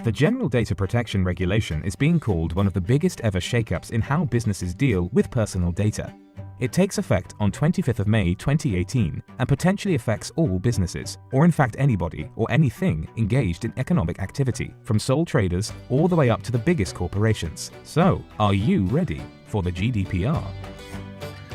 The General Data Protection Regulation is being called one of the biggest ever shakeups in how businesses deal with personal data. It takes effect on 25th of May 2018 and potentially affects all businesses, or in fact anybody or anything engaged in economic activity, from sole traders all the way up to the biggest corporations. So, are you ready for the GDPR?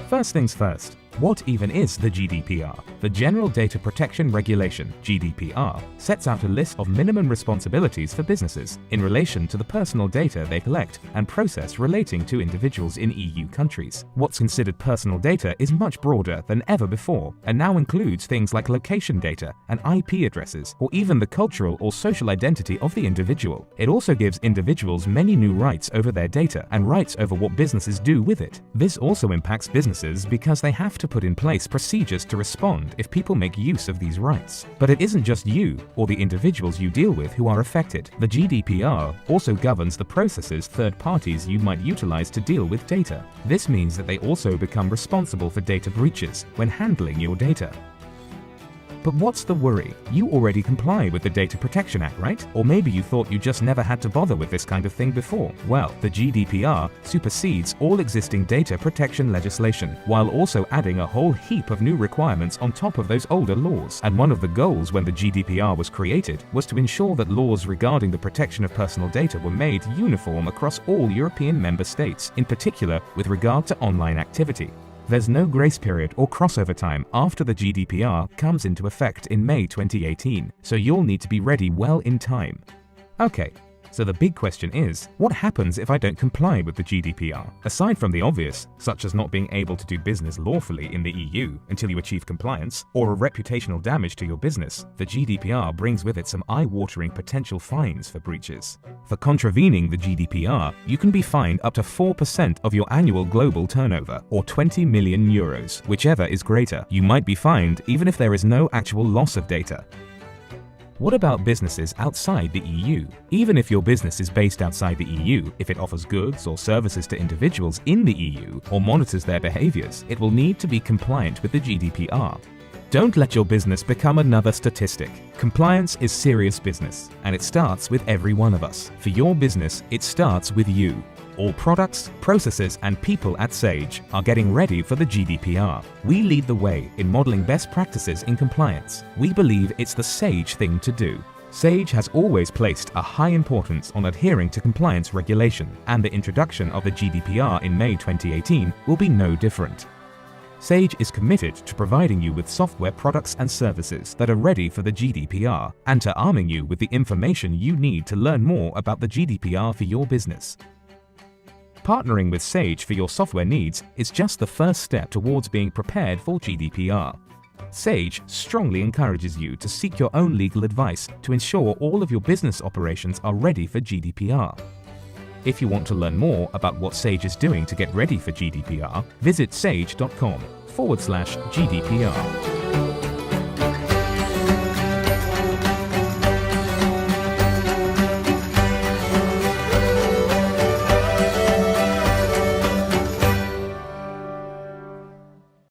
First things first. What even is the GDPR? The General Data Protection Regulation, GDPR, sets out a list of minimum responsibilities for businesses in relation to the personal data they collect and process relating to individuals in EU countries. What's considered personal data is much broader than ever before and now includes things like location data and IP addresses, or even the cultural or social identity of the individual. It also gives individuals many new rights over their data and rights over what businesses do with it. This also impacts businesses because they have to put in place procedures to respond if people make use of these rights. But it isn't just you or the individuals you deal with who are affected. The GDPR also governs the processes third parties you might utilize to deal with data. This means that they also become responsible for data breaches when handling your data. But what's the worry? You already comply with the Data Protection Act, right? Or maybe you thought you just never had to bother with this kind of thing before. Well, the GDPR supersedes all existing data protection legislation, while also adding a whole heap of new requirements on top of those older laws. And one of the goals when the GDPR was created was to ensure that laws regarding the protection of personal data were made uniform across all European member states, in particular with regard to online activity. There's no grace period or crossover time after the GDPR comes into effect in May 2018, so you'll need to be ready well in time. Okay, so the big question is, what happens if I don't comply with the GDPR? Aside from the obvious, such as not being able to do business lawfully in the EU until you achieve compliance, or a reputational damage to your business, the GDPR brings with it some eye-watering potential fines for breaches. For contravening the GDPR, you can be fined up to 4% of your annual global turnover, or 20 million euros, whichever is greater. You might be fined even if there is no actual loss of data. What about businesses outside the EU? Even if your business is based outside the EU, if it offers goods or services to individuals in the EU or monitors their behaviors, it will need to be compliant with the GDPR. Don't let your business become another statistic. Compliance is serious business, and it starts with every one of us. For your business, it starts with you. All products, processes, and people at Sage are getting ready for the GDPR. We lead the way in modeling best practices in compliance. We believe it's the Sage thing to do. Sage has always placed a high importance on adhering to compliance regulation, and the introduction of the GDPR in May 2018 will be no different. Sage is committed to providing you with software products and services that are ready for the GDPR, and to arming you with the information you need to learn more about the GDPR for your business. Partnering with Sage for your software needs is just the first step towards being prepared for GDPR. Sage strongly encourages you to seek your own legal advice to ensure all of your business operations are ready for GDPR. If you want to learn more about what Sage is doing to get ready for GDPR, visit sage.com/GDPR.